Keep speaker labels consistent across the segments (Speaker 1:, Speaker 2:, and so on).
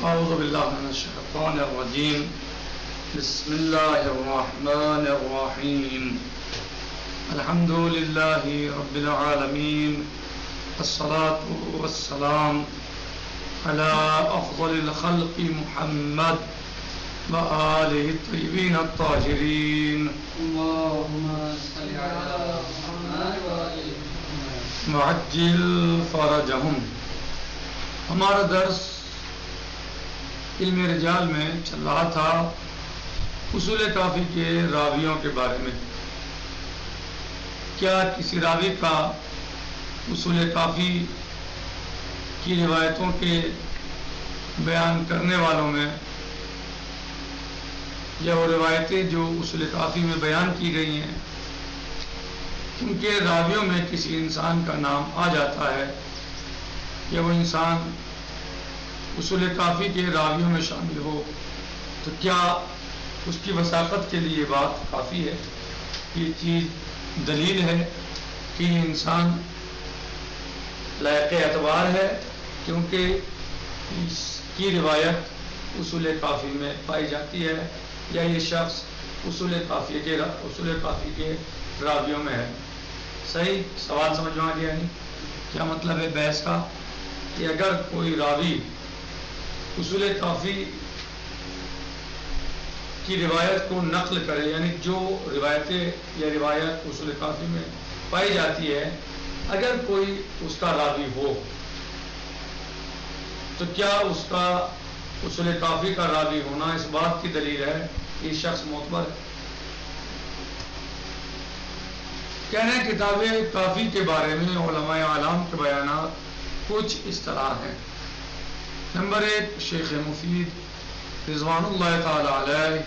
Speaker 1: أعوذ بالله من الشيطان الرجيم بسم الله الرحمن الرحيم الحمد لله رب العالمين الصلاة والسلام على أفضل الخلق محمد وآله الطيبين الطاهرين
Speaker 2: اللهم صل على محمد وآل محمد
Speaker 1: معجل فرجهم. ہمارا درس علم رجال میں چل رہا تھا اصول کافی کے راویوں کے بارے میں. کیا کسی راوی کا اصول کافی کی روایتوں کے بیان کرنے والوں میں یا وہ روایتیں جو اصول کافی میں بیان کی گئی ہیں ان کے راویوں میں کسی انسان کا نام آ جاتا ہے یا وہ انسان اصول کافی کے راویوں میں شامل ہو تو کیا اس کی وثاقت کے لیے بات کافی ہے؟ یہ چیز دلیل ہے کہ یہ انسان لائق اعتبار ہے کیونکہ اس کی روایت اصول کافی میں پائی جاتی ہے یا یہ شخص اصول کافی کے راویوں میں ہے. صحیح سوال سمجھ میں آ گیا نہیں؟ کیا مطلب ہے بحث کا کہ اگر کوئی راوی اصول کافی کی روایت کو نقل کرے یعنی جو روایتیں یا روایت اصول کافی میں پائی جاتی ہے اگر کوئی اس کا راوی ہو تو کیا اس کا اصول کافی کا راوی ہونا اس بات کی دلیل ہے کہ یہ شخص معتبر ہے؟ کہنے کتاب کافی کے بارے میں علماء اعلام کے بیانات کچھ اس طرح ہیں. نمبر 1 شیخ مفید رضوان اللہ تعالی علیہ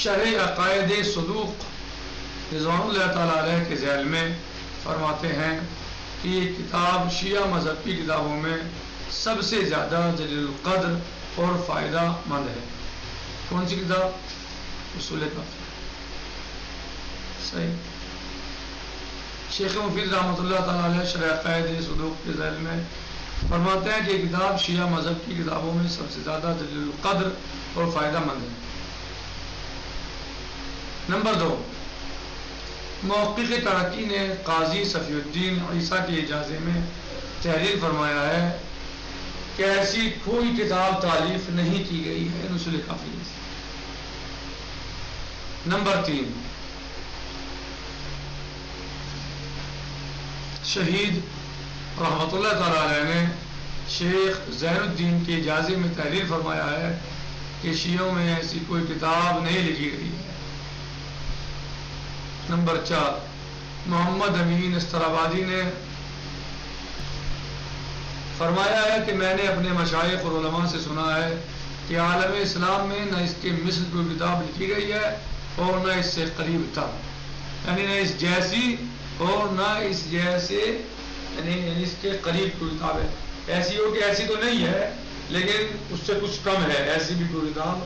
Speaker 1: شرح عقائد صدوق رضوان اللہ تعالی علیہ کے ذیل میں فرماتے ہیں کہ یہ کتاب شیعہ مذہب کی کتابوں میں سب سے زیادہ جلیل القدر اور فائدہ مند ہے. کون سی کتاب؟ اصول کافی. صحیح. شیخ مفید رحمۃ اللہ تعالی علیہ شرح عقائد صدوق کے ذیل میں فرماتے ہیں کہ یہ کتاب شیعہ مذہب کی کتابوں میں سب سے زیادہ جلیل القدر اور فائدہ مند ہے. نمبر 2 محقق ترقی نے قاضی صفی الدین عیسیٰ کے اجازے میں تحریر فرمایا ہے کہ ایسی کوئی کتاب تالیف نہیں کی گئی ہے اصول کافی سے. نمبر 3 شہید رحمۃ اللہ تعالی علیہ نے شیخ زین الدین کے اجازے میں تحریر فرمایا ہے کہ شیعوں میں ایسی کوئی کتاب نہیں لکھی گئی ہے. نمبر 4 محمد امین استرابادی نے فرمایا ہے کہ میں نے اپنے مشائخ اور علماء سے سنا ہے کہ عالم اسلام میں نہ اس کے مثل کوئی کتاب لکھی گئی ہے اور نہ اس سے قریب تھا یعنی نہ اس جیسی اور نہ اس جیسے یعنی اس کے قریب کوئی کتاب ہے. ایسی ہو کہ ایسی تو نہیں ہے لیکن اس سے کچھ کم ہے ایسی بھی کوئی کتاب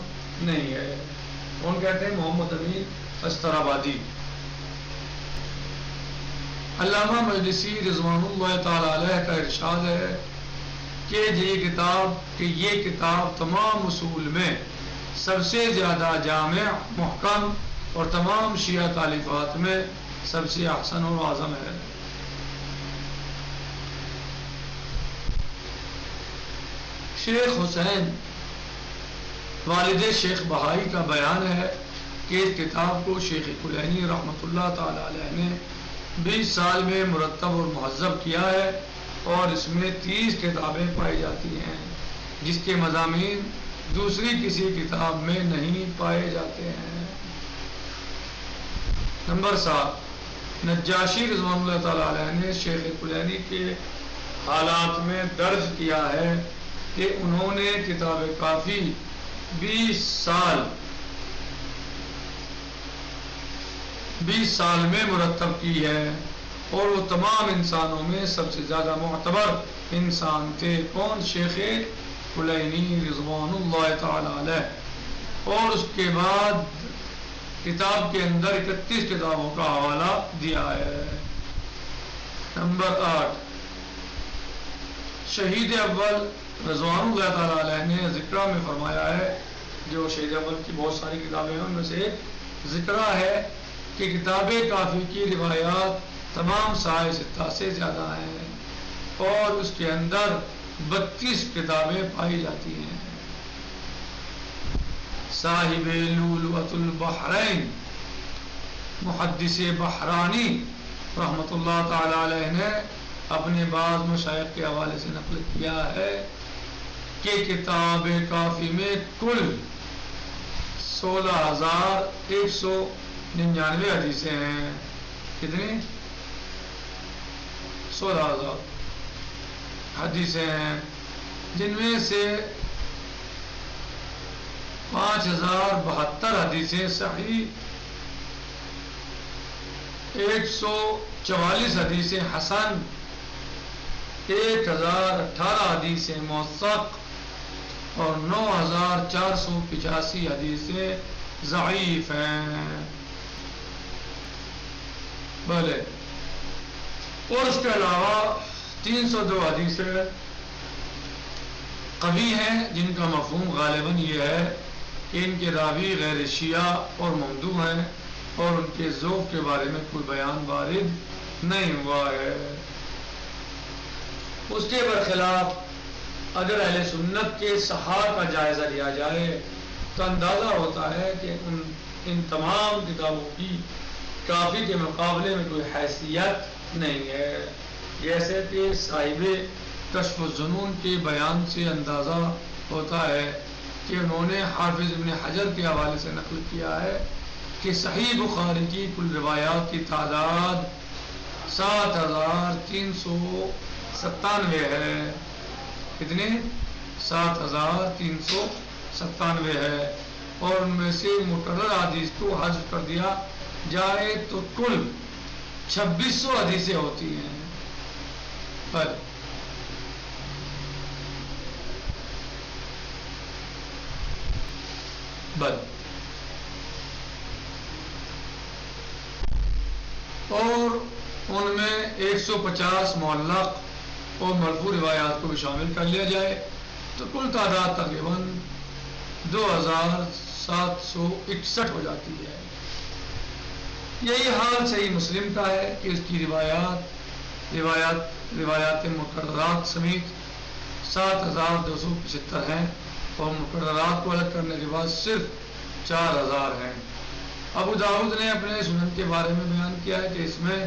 Speaker 1: نہیں ہے. کون کہتے ہیں؟ محمد امین استرابادی. علامہ مجلسی رضوان اللہ تعالی علیہ کا ارشاد ہے کہ یہ کتاب تمام اصول میں سب سے زیادہ جامع محکم اور تمام شیعہ تالیفات میں سب سے احسن اور اعظم ہے. شیخ حسین والد شیخ بہائی کا بیان ہے کہ اس کتاب کو شیخ کلینی رحمۃ اللہ تعالی علیہ نے 20 سال میں مرتب اور مہذب کیا ہے اور اس میں 30 کتابیں پائی جاتی ہیں جس کے مضامین دوسری کسی کتاب میں نہیں پائے جاتے ہیں. نمبر 7 نجاشی رضوان اللہ تعالی علیہ نے شیخ کلینی کے حالات میں درج کیا ہے کہ انہوں نے کتاب کافی 20 سال میں مرتب کی ہے اور وہ تمام انسانوں میں سب سے زیادہ معتبر انسان تھے. کون؟ شیخ کلینی رضوان اللہ تعالی علیہ. اور اس کے بعد کتاب کے اندر 31 کتابوں کا حوالہ دیا ہے. نمبر 8 شہید اول رضوان اللہ تعالیٰ علیہ نے ذکرہ میں فرمایا ہے، جو شہید اول کی بہت ساری کتابیں ہیں ان میں سے ایک ذکرہ ہے کہ کتاب کافی کی روایات تمام سائے ستہ سے زیادہ ہیں اور اس کے اندر 32 کتابیں پائی جاتی ہیں۔ صاحب لؤلؤۃ البحرین محدث بحرانی رحمۃ اللہ تعالی علیہ نے اپنے بعض مشائخ کے حوالے سے نقل کیا ہے کہ کتاب کافی میں کل 16,199 حدیثیں ہیں۔ کتنی؟ 16,000 حدیثیں ہیں، جن میں سے 5,072 حدیثیں صحیح، 144 حدیثیں حسن، 1,018 حدیثیں موثق اور 9,485 حدیثیں ضعیف ہیں۔ بھلے اور اس کے علاوہ 302 حدیثیں قوی ہیں، جن کا مفہوم غالباً یہ ہے کہ ان کے راوی غیر شیعہ اور ممدوح ہیں اور ان کے ذوق کے بارے میں کوئی بیان وارد نہیں ہوا ہے۔ اس کے برخلاف اگر اہل سنت کے صحاح کا جائزہ لیا جائے تو اندازہ ہوتا ہے کہ ان تمام کتابوں کی کافی کے مقابلے میں کوئی حیثیت نہیں ہے، جیسے کہ صاحب کشف الظنون کے بیان سے اندازہ ہوتا ہے کہ انہوں نے حافظ ابن حجر کے حوالے سے نقل کیا ہے کہ صحیح بخاری کی کل روایات کی تعداد 7,397 ہے۔ کتنے؟ 7,397 ہے، اور ان میں سے مقرر حدیث کو حذف کر دیا جائے تو کل 2,600 حدیثیں ہوتی ہیں۔ پر اور ان میں 150 معلق اور مرفوع روایات کو بھی شامل کر لیا جائے تو کل تعداد تقریباً 2,761 ہو جاتی ہے۔ یہی حال صحیح مسلم کا ہے کہ اس کی روایات مقررات سمیت 7,275 ہیں اور مقررات کو الگ کرنے کے بعد صرف 4,000 ہیں۔ ابو داؤد نے اپنے سنن کے بارے میں بیان کیا ہے کہ اس میں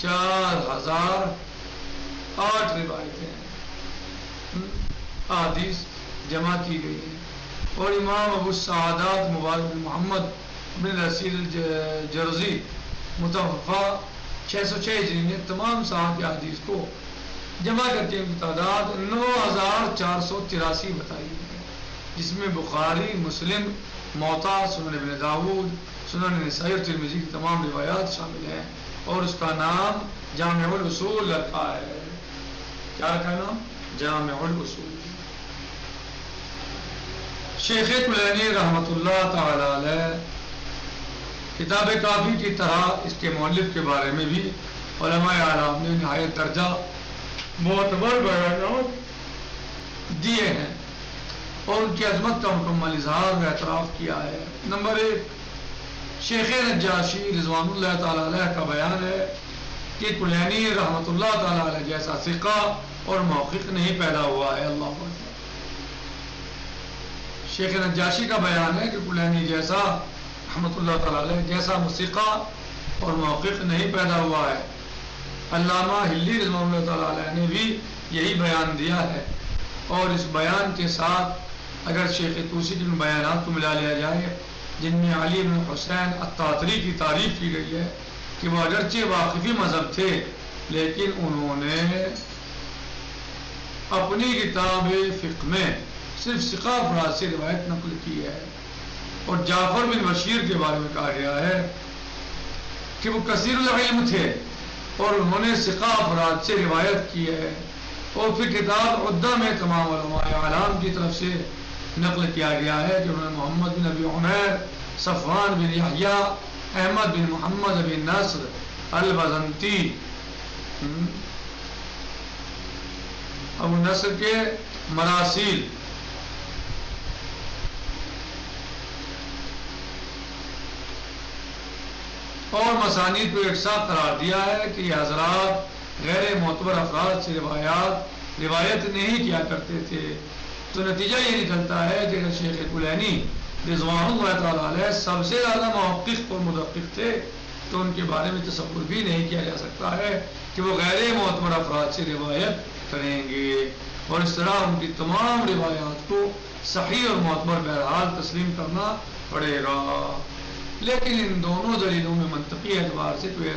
Speaker 1: 4,008 روایتیں احادیث جمع کی گئی ہیں، اور امام ابو السعادات مبارک بن محمد بن رسید الجرزی متوفا 606 ہجری نے تمام صحاح حدیث کو جمع کر کے ان کی تعداد 9,483 بتائی ہے، جس میں بخاری، مسلم، موطا، سنن ابن داؤد، سنن نسائی اور ترمذی کی تمام روایات شامل ہیں، اور اس کا نام جامع الاصول رکھا ہے۔ کیا رکھا نام؟ جامع الاصول۔ شیخ کلینی رحمۃ اللہ تعالی علیہ کتاب کافی کی طرح اس کے مؤلف کے بارے میں بھی علماء اعلام نے نہایت درجہ معتبر بیانات دیے ہیں اور ان کی عظمت کا مکمل اظہار و اعتراف کیا ہے۔ نمبر 1، شیخ نجاشی رضوان اللہ تعالی علیہ کا بیان ہے کہ کلینی رحمۃ اللہ تعالی علیہ جیسا ثقہ اور محقق نہیں پیدا ہوا ہے۔ اللہ اکبر۔ شیخ نجاشی کا بیان ہے کہ کلینی جیسا رحمۃ اللہ تعالی علیہ جیسا ثقہ اور محقق نہیں پیدا ہوا ہے۔ علامہ ہلی رضوان اللہ تعالی علیہ نے بھی یہی بیان دیا ہے، اور اس بیان کے ساتھ اگر شیخ طوسی کے بیانات کو ملا لیا جائے جن میں علی بن حسین الطاطری کی تعریف کی گئی ہے کہ وہ اگرچہ واقفی مذہب تھے لیکن انہوں نے اپنی کتاب فقہ میں صرف ثقہ افراد سے روایت نقل کی ہے، اور جعفر بن بشیر کے بارے میں کہا گیا ہے کہ وہ کثیر العلم تھے اور انہوں نے ثقہ افراد سے روایت کی ہے، اور پھر کتاب عدہ میں تمام علماء اعلام کی طرف سے نقل کیا گیا ہے کہ انہوں نے محمد بن ابی عمیر، صفوان بن یحییٰ، احمد بن محمد بن نصر البزنتی ابو نصر کے مراسیل اور مسانید کو ایک ساتھ قرار دیا ہے کہ یہ حضرات غیر معتبر افراد سے روایت نہیں کیا کرتے تھے، تو نتیجہ یہ نکلتا ہے کہ شیخ کلینی رضوان اللہ تعالیٰ علیہ سب سے زیادہ محقق اور مدقق تھے، تو ان کے بارے میں تصور بھی نہیں کیا جا سکتا ہے کہ وہ غیر معتبر افراد سے روایت کریں گے، اور اس طرح ان کی تمام روایات کو صحیح اور معتبر بہرحال تسلیم کرنا پڑے گا۔ لیکن ان دونوں دلیلوں میں منطقی اعتبار سے کوئی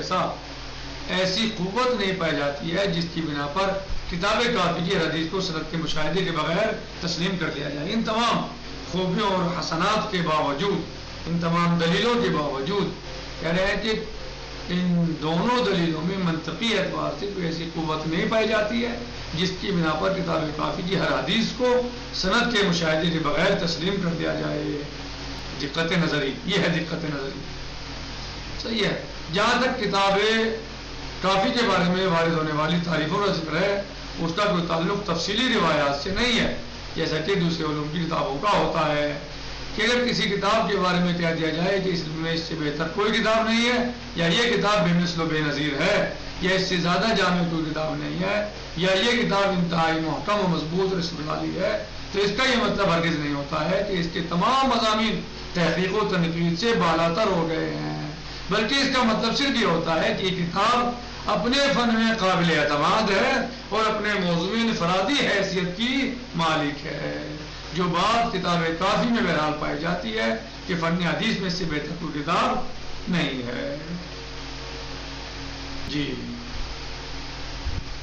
Speaker 1: ایسی قوت نہیں پائی جاتی ہے جس کی بنا پر کتاب کافی کی حدیث کو سند کے مشاہدے کے بغیر تسلیم کر دیا جائے۔ ان تمام خوبیوں اور حسنات کے باوجود، ان تمام دلیلوں کے باوجود کہہ رہے ہیں کہ ان دونوں دلیلوں میں منطقی اعتبار سے کوئی ایسی قوت نہیں پائی جاتی ہے جس کی بنا پر کتاب کافی کی ہر حدیث کو سند کے مشاہدے کے بغیر تسلیم کر دیا جائے۔ دقت نظری، یہ ہے دقت نظری، صحیح ہے۔ جہاں تک کتاب کافی کے بارے میں وارد ہونے والی تعریفوں کا ذکر ہے، اس کا کوئی تعلق تفصیلی روایات سے نہیں ہے، جیسا کہ دوسرے علوم کی کتابوں کا ہوتا ہے کہ اگر کسی کتاب کے بارے میں کہہ دیا جائے کہ اس میں اس سے بہتر کوئی کتاب نہیں ہے، یا یہ کتاب بے مثل و بے نظیر ہے، یا اس سے زیادہ جامع کوئی کتاب نہیں ہے، یا یہ کتاب انتہائی محکم و مضبوط اور استدلالی ہے، تو اس کا یہ مطلب ہرگز نہیں ہوتا ہے کہ اس کے تمام مضامین تحقیق و تنقید سے بالاتر ہو گئے ہیں، بلکہ اس کا مطلب صرف یہ ہوتا ہے کہ یہ کتاب اپنے فن میں قابل اعتماد ہے اور اپنے موضوع انفرادی حیثیت کی مالک ہے، جو بات کتاب کافی میں بہرحال پائی جاتی ہے کہ فن حدیث میں اس سے بہتر کوئی کتاب نہیں ہے۔ جی،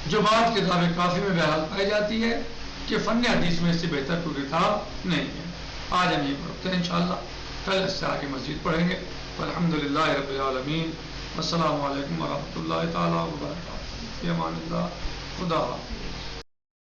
Speaker 1: جو بات کتاب کافی میں بہرحال پائی جاتی ہے کہ فن حدیث میں اس سے بہتر کوئی کتاب نہیں ہے۔ آج ہم یہ پڑھتے ہیں انشاءاللہ، کل اس سے آگے مزید پڑھیں گے۔ والحمدللہ رب العالمین، والسلام علیکم ورحمۃ اللہ تعالیٰ وبرکاتہ۔ فی امان اللہ، خدا حافظ۔